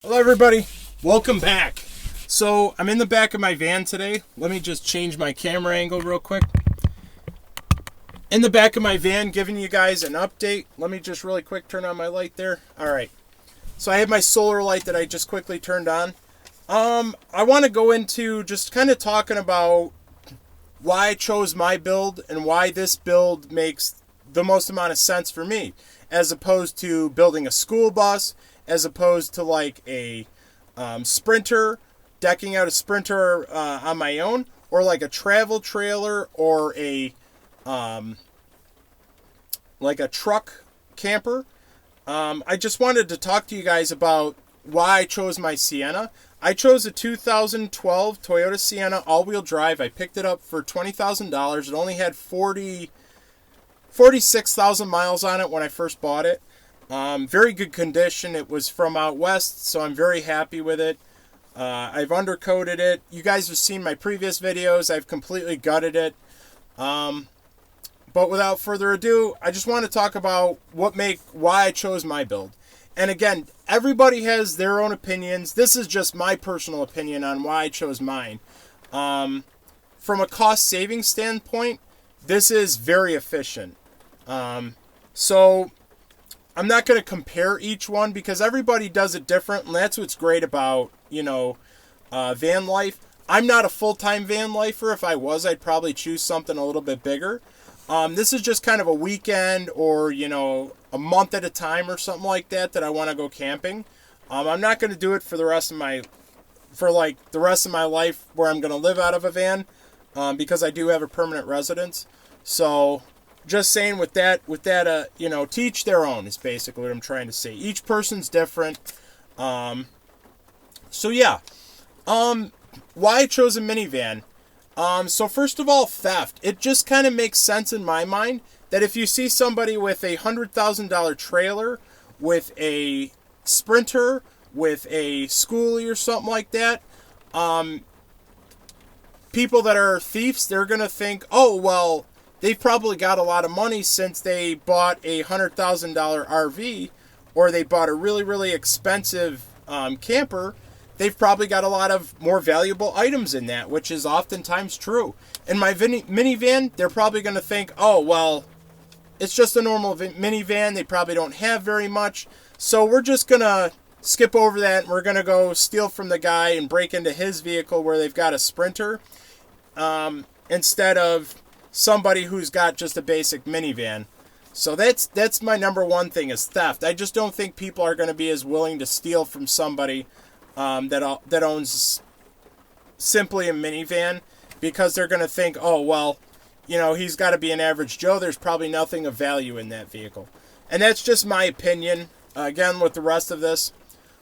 Hello everybody, welcome back. So I'm in the back of my van today. Let me just change my camera angle real quick. In the back of my van giving you guys an update. Let me just really quick turn on my light there. Alright, so I have my solar light that I just quickly turned on. I want to go into just kind of talking about why I chose my build and why this build makes the most amount of sense for me, as opposed to building a school bus, as opposed to like a Sprinter, decking out a Sprinter on my own, or like a travel trailer, or a like a truck camper. I just wanted to talk to you guys about why I chose my Sienna. I chose a 2012 Toyota Sienna all-wheel drive. I picked it up for $20,000. It only had 46,000 miles on it when I first bought it. Very good condition. It was from out west, so I'm very happy with it. I've undercoated it. You guys have seen my previous videos. I've completely gutted it. But without further ado, I just want to talk about why I chose my build. And again, everybody has their own opinions. This is just my personal opinion on why I chose mine. From a cost-saving standpoint, this is very efficient. So I'm not going to compare each one because everybody does it different, and that's what's great about, van life. I'm not a full-time van lifer. If I was, I'd probably choose something a little bit bigger. This is just kind of a weekend or, a month at a time or something like that I want to go camping. I'm not going to do it for the rest of my life where I'm going to live out of a van, because I do have a permanent residence. So just saying with that, to each their own is basically what I'm trying to say. Each person's different. So yeah. Why I chose a minivan. So first of all, theft. It just kind of makes sense in my mind that if you see somebody with a $100,000 trailer, with a Sprinter, with a schoolie or something like that, people that are thieves, they're going to think, oh, well, they've probably got a lot of money since they bought a $100,000 RV, or they bought a really, really expensive camper. They've probably got a lot of more valuable items in that, which is oftentimes true. In my minivan, they're probably going to think, oh, well, it's just a normal minivan. They probably don't have very much. So we're just going to skip over that, and we're going to go steal from the guy and break into his vehicle where they've got a Sprinter, instead of somebody who's got just a basic minivan. So that's my number one thing, is theft. I just don't think people are going to be as willing to steal from somebody that owns simply a minivan, because they're going to think, oh, well, he's got to be an average Joe. There's probably nothing of value in that vehicle. And that's just my opinion, again, with the rest of this.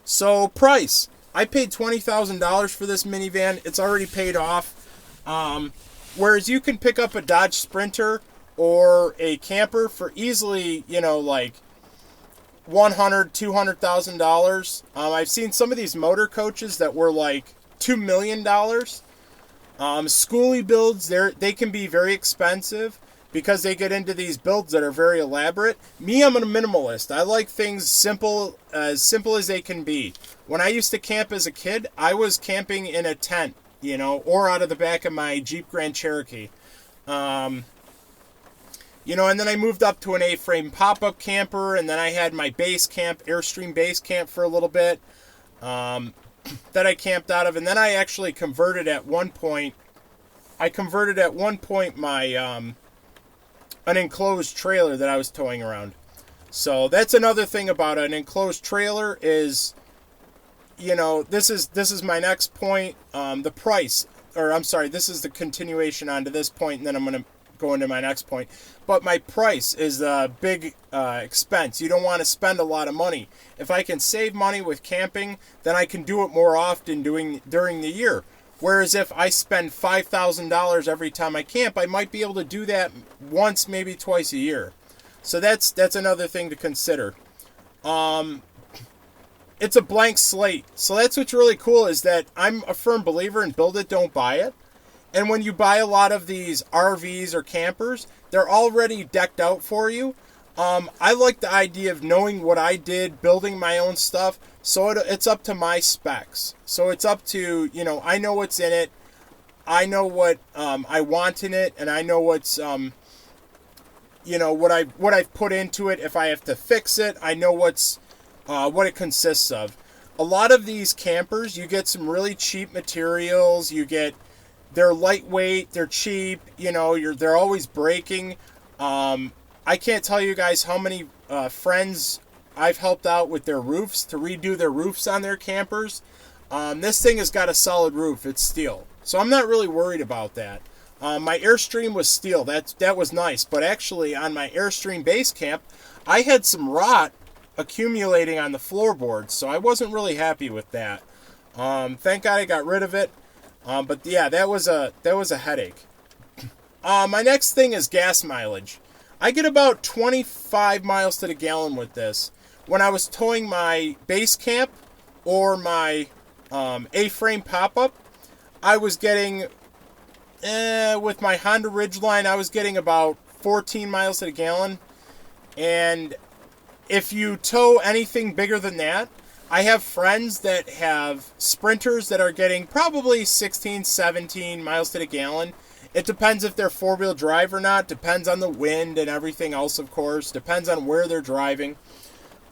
So, price. I paid $20,000 for this minivan. It's already paid off. Whereas you can pick up a Dodge Sprinter or a camper for easily, like $100,000, $200,000. I've seen some of these motor coaches that were like $2 million. Schoolie builds, they can be very expensive because they get into these builds that are very elaborate. Me, I'm a minimalist. I like things simple as they can be. When I used to camp as a kid, I was camping in a tent, or out of the back of my Jeep Grand Cherokee. And then I moved up to an A-frame pop-up camper, and then I had my base camp, Airstream base camp, for a little bit, that I camped out of. And then I actually converted at one point my an enclosed trailer that I was towing around. So that's another thing about an enclosed trailer is, this is my next point. The price, or I'm sorry, this is the continuation onto this point, and then I'm going to go into my next point. But my price is a big expense. You don't want to spend a lot of money. If I can save money with camping, then I can do it more often during the year. Whereas if I spend $5,000 every time I camp, I might be able to do that once, maybe twice a year. So that's another thing to consider. It's a blank slate. So that's what's really cool, is that I'm a firm believer in build it, don't buy it. And when you buy a lot of these RVs or campers, they're already decked out for you. I like the idea of knowing what I did, building my own stuff, so it's up to my specs. So it's up to, I know what's in it, I know what I want in it, and I know what's, what I've put into it. If I have to fix it, I know what it consists of. A lot of these campers, you get some really cheap materials. They're lightweight, they're cheap. They're always breaking. I can't tell you guys how many friends I've helped out with their roofs, to redo their roofs on their campers. This thing has got a solid roof. It's steel. So I'm not really worried about that. My Airstream was steel. That was nice. But actually, on my Airstream base camp, I had some rot accumulating on the floorboards. So I wasn't really happy with that. Thank God I got rid of it. But yeah, that was a headache. My next thing is gas mileage. I get about 25 miles to the gallon with this. When I was towing my base camp or my A-frame pop-up, I was getting, with my Honda Ridgeline, I was getting about 14 miles to the gallon. And if you tow anything bigger than that, I have friends that have Sprinters that are getting probably 16, 17 miles to the gallon. It depends if they're four-wheel drive or not. Depends on the wind and everything else, of course. Depends on where they're driving.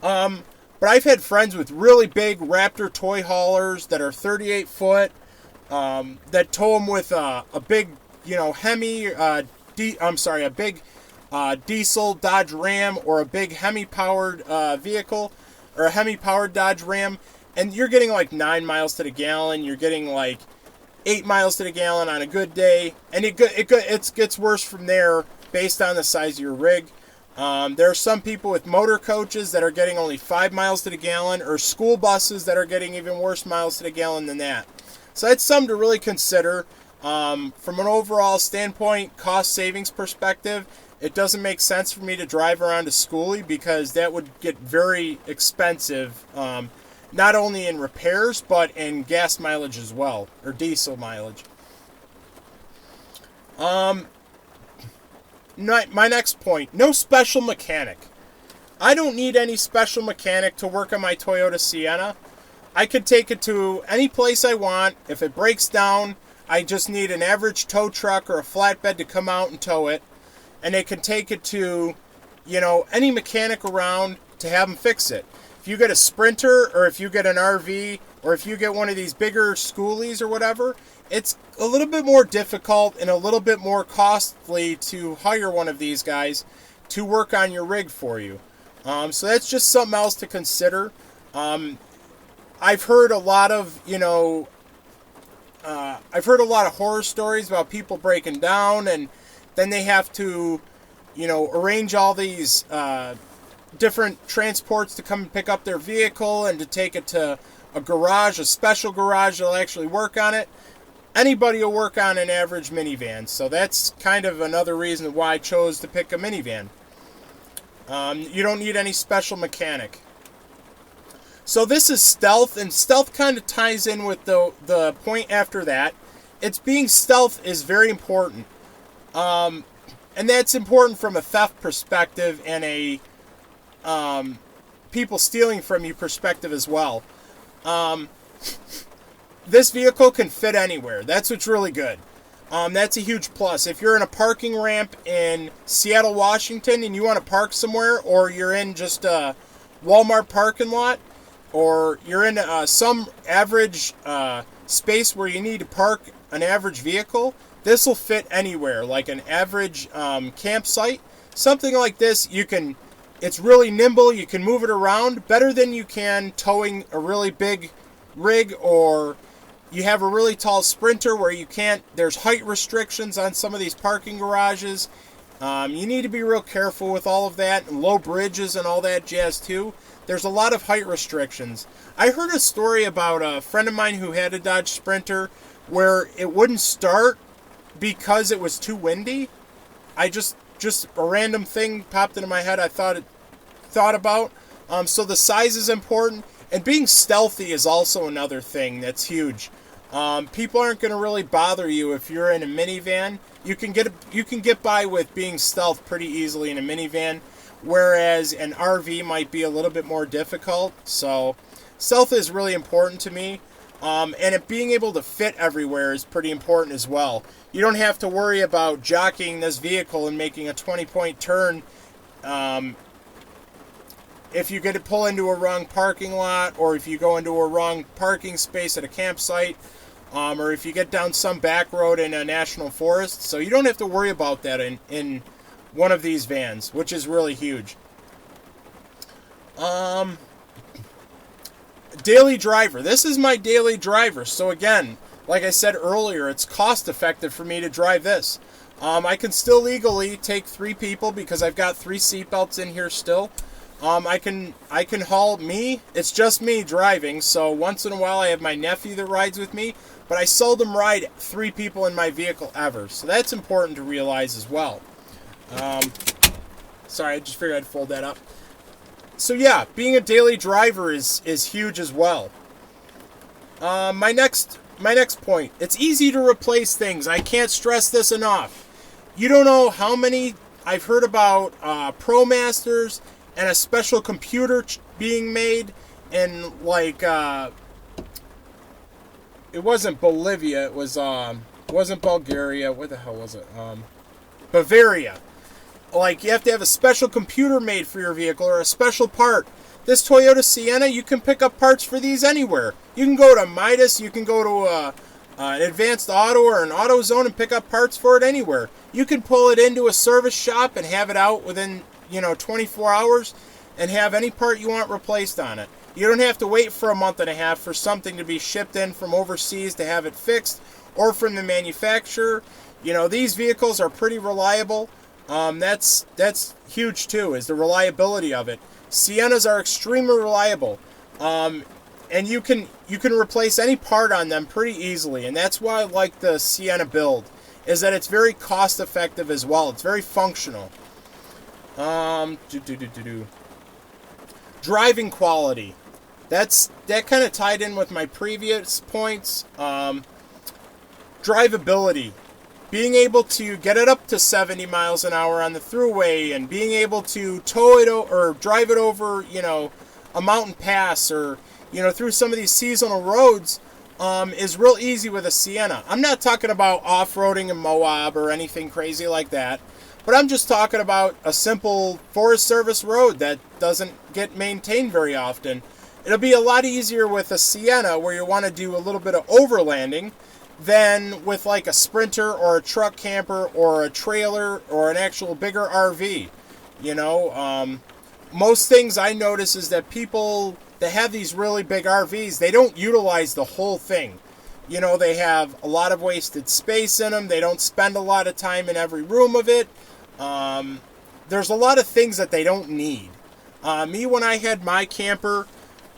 But I've had friends with really big Raptor toy haulers that are 38 foot, that tow them with a big, Hemi, a big diesel Dodge Ram, or a big Hemi-powered vehicle, or a Hemi-powered Dodge Ram, and you're getting like 9 miles to the gallon. You're getting like 8 miles to the gallon on a good day, and it gets worse from there based on the size of your rig. There are some people with motor coaches that are getting only 5 miles to the gallon, or school buses that are getting even worse miles to the gallon than that. So that's something to really consider. From an overall standpoint, cost savings perspective, it doesn't make sense for me to drive around to Schoolie, because that would get very expensive, not only in repairs, but in gas mileage as well, or diesel mileage. My next point, no special mechanic. I don't need any special mechanic to work on my Toyota Sienna. I could take it to any place I want. If it breaks down, I just need an average tow truck or a flatbed to come out and tow it. And they can take it to, any mechanic around to have them fix it. If you get a Sprinter, or if you get an RV, or if you get one of these bigger Schoolies or whatever, it's a little bit more difficult and a little bit more costly to hire one of these guys to work on your rig for you. So that's just something else to consider. I've heard a lot of, horror stories about people breaking down, and then they have to, arrange all these different transports to come and pick up their vehicle and to take it to a garage, a special garage that'll actually work on it. Anybody will work on an average minivan, so that's kind of another reason why I chose to pick a minivan. You don't need any special mechanic. So this is stealth, and stealth kind of ties in with the point after that. It's being stealth is very important. And that's important from a theft perspective and a people stealing from you perspective as well. This vehicle can fit anywhere. That's what's really good. That's a huge plus. If you're in a parking ramp in Seattle, Washington, and you want to park somewhere, or you're in just a Walmart parking lot, or you're in some average space where you need to park an average vehicle, this will fit anywhere, like an average campsite. Something like this, it's really nimble, you can move it around better than you can towing a really big rig, or you have a really tall Sprinter where there's height restrictions on some of these parking garages. You need to be real careful with all of that, and low bridges and all that jazz too. There's a lot of height restrictions. I heard a story about a friend of mine who had a Dodge Sprinter where it wouldn't start because it was too windy. I just a random thing popped into my head I thought about. So the size is important, and being stealthy is also another thing that's huge. People aren't going to really bother you if you're in a minivan. You can get by with being stealth pretty easily in a minivan. whereas an RV might be a little bit more difficult. So stealth is really important to me. And it being able to fit everywhere is pretty important as well. You don't have to worry about jockeying this vehicle and making a 20-point turn if you get to pull into a wrong parking lot, or if you go into a wrong parking space at a campsite, or if you get down some back road in a national forest. So you don't have to worry about that in one of these vans, which is really huge. Daily driver. This is my daily driver. So again, like I said earlier, it's cost effective for me to drive this. I can still legally take 3 people because I've got 3 seatbelts in here still. I can haul me. It's just me driving. So once in a while I have my nephew that rides with me, but I seldom ride 3 people in my vehicle ever. So that's important to realize as well. Sorry, I just figured I'd fold that up. So yeah, being a daily driver is huge as well. My next point. It's easy to replace things. I can't stress this enough. You don't know how many I've heard about ProMasters and a special computer being made in, like, it wasn't Bolivia, it wasn't Bulgaria, where the hell was it? Bavaria. Like, you have to have a special computer made for your vehicle or a special part. This Toyota Sienna, you can pick up parts for these anywhere. You can go to Midas, you can go to an Advanced Auto or an AutoZone and pick up parts for it anywhere. You can pull it into a service shop and have it out within 24 hours and have any part you want replaced on it. You don't have to wait for a month and a half for something to be shipped in from overseas to have it fixed or from the manufacturer. These vehicles are pretty reliable. That's huge too, is the reliability of it. Siennas are extremely reliable. And you can replace any part on them pretty easily, and that's why I like the Sienna build, is that it's very cost effective as well. It's very functional. Driving quality. That kind of tied in with my previous points. Drivability. Being able to get it up to 70 miles an hour on the throughway, and being able to tow it or drive it over, a mountain pass, or through some of these seasonal roads, is real easy with a Sienna. I'm not talking about off-roading in Moab or anything crazy like that, but I'm just talking about a simple Forest Service road that doesn't get maintained very often. It'll be a lot easier with a Sienna, where you want to do a little bit of overlanding, than with like a Sprinter or a truck camper or a trailer or an actual bigger RV. Most things I notice is that people that have these really big RVs, they don't utilize the whole thing. They have a lot of wasted space in them. They don't spend a lot of time in every room of it. There's a lot of things that they don't need. Me, when I had my camper,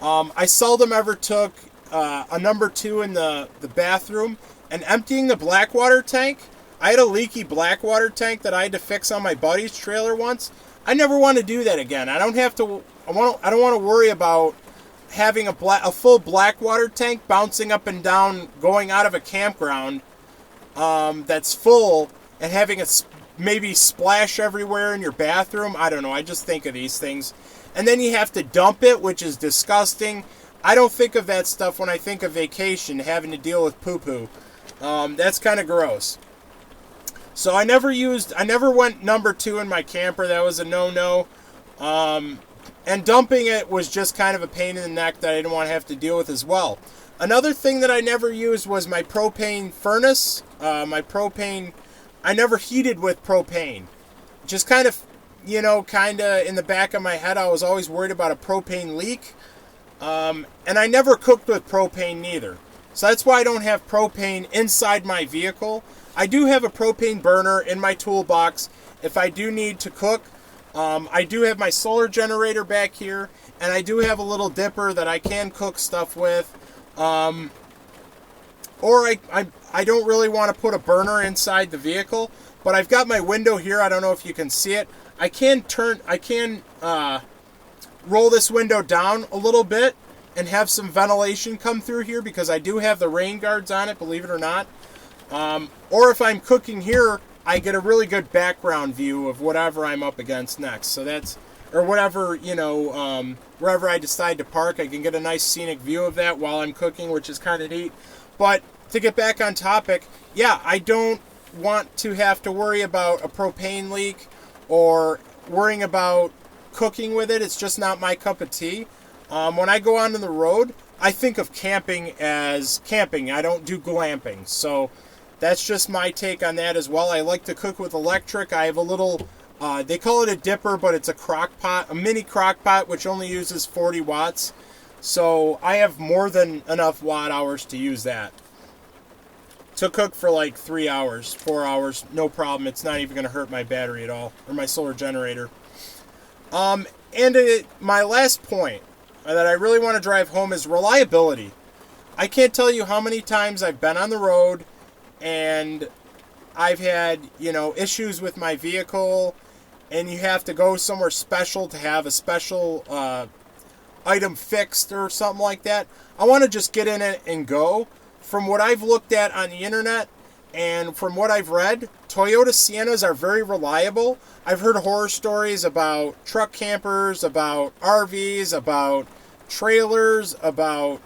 I seldom ever took a number 2 in the bathroom, and emptying the black water tank. I had a leaky black water tank that I had to fix on my buddy's trailer once. I never want to do that again. I don't want to worry about having a full black water tank bouncing up and down, going out of a campground that's full, and having it maybe splash everywhere in your bathroom. I don't know. I just think of these things. And then you have to dump it, which is disgusting. I don't think of that stuff when I think of vacation, having to deal with poo-poo. That's kind of gross. So I never went number 2 in my camper. That was a no-no. And dumping it was just kind of a pain in the neck that I didn't want to have to deal with as well. Another thing that I never used was my propane furnace. I never heated with propane. Just kind of in the back of my head, I was always worried about a propane leak. And I never cooked with propane neither. So that's why I don't have propane inside my vehicle. I do have a propane burner in my toolbox if I do need to cook. I do have my solar generator back here, and I do have a little dipper that I can cook stuff with. Or I don't really want to put a burner inside the vehicle, but I've got my window here. I don't know if you can see it. I can roll this window down a little bit and have some ventilation come through here, because I do have the rain guards on it, believe it or not. Or if I'm cooking here, I get a really good background view of whatever I'm up against next. So that's or whatever, wherever I decide to park. I can get a nice scenic view of that while I'm cooking, which is kind of neat. But to get back on topic, yeah, I don't want to have to worry about a propane leak or worrying about cooking with it. It's just not my cup of tea. When I go on the road, I think of camping as camping. I don't do glamping. So that's just my take on that as well. I like to cook with electric. I have a little, they call it a dipper, but it's a crock pot, a mini crock pot, which only uses 40 watts. So I have more than enough watt hours to use that. To cook for like 3 hours, 4 hours, no problem. It's not even going to hurt my battery at all, or my solar generator. My last point that I really want to drive home is reliability. I can't tell you how many times I've been on the road and I've had, issues with my vehicle, and you have to go somewhere special to have a special item fixed or something like that. I want to just get in it and go. From what I've looked at on the internet and from what I've read, Toyota Siennas are very reliable. I've heard horror stories about truck campers, about RVs, about trailers, about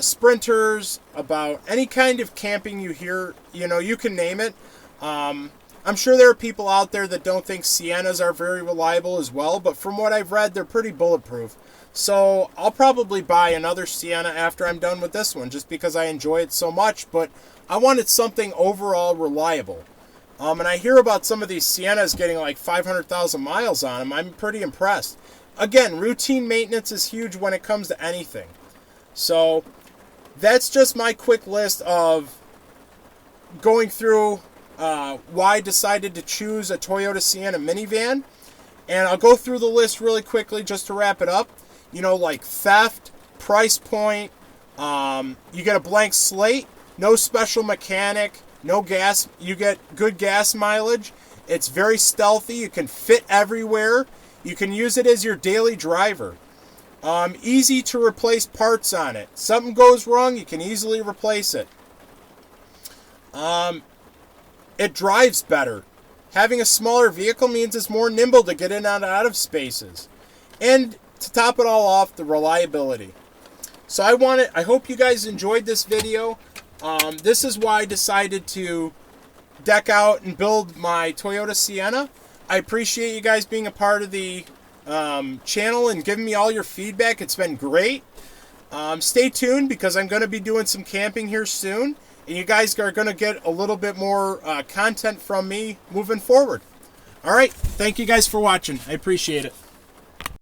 sprinters, about any kind of camping you hear, you can name it. I'm sure there are people out there that don't think Siennas are very reliable as well, but from what I've read, they're pretty bulletproof. So I'll probably buy another Sienna after I'm done with this one, just because I enjoy it so much, but I wanted something overall reliable. And I hear about some of these Siennas getting like 500,000 miles on them. I'm pretty impressed. Again, routine maintenance is huge when it comes to anything. So that's just my quick list of going through why I decided to choose a Toyota Sienna minivan. And I'll go through the list really quickly just to wrap it up. Like theft, price point, you get a blank slate, no special mechanic, no gas, you get good gas mileage. It's very stealthy, you can fit everywhere. You can use it as your daily driver. Easy to replace parts on it. Something goes wrong, you can easily replace it. It drives better. Having a smaller vehicle means it's more nimble to get in and out of spaces. And to top it all off, the reliability. So I hope you guys enjoyed this video. This is why I decided to deck out and build my Toyota Sienna. I appreciate you guys being a part of the channel and giving me all your feedback. It's been great. Stay tuned because I'm going to be doing some camping here soon. And you guys are going to get a little bit more content from me moving forward. All right. Thank you guys for watching. I appreciate it.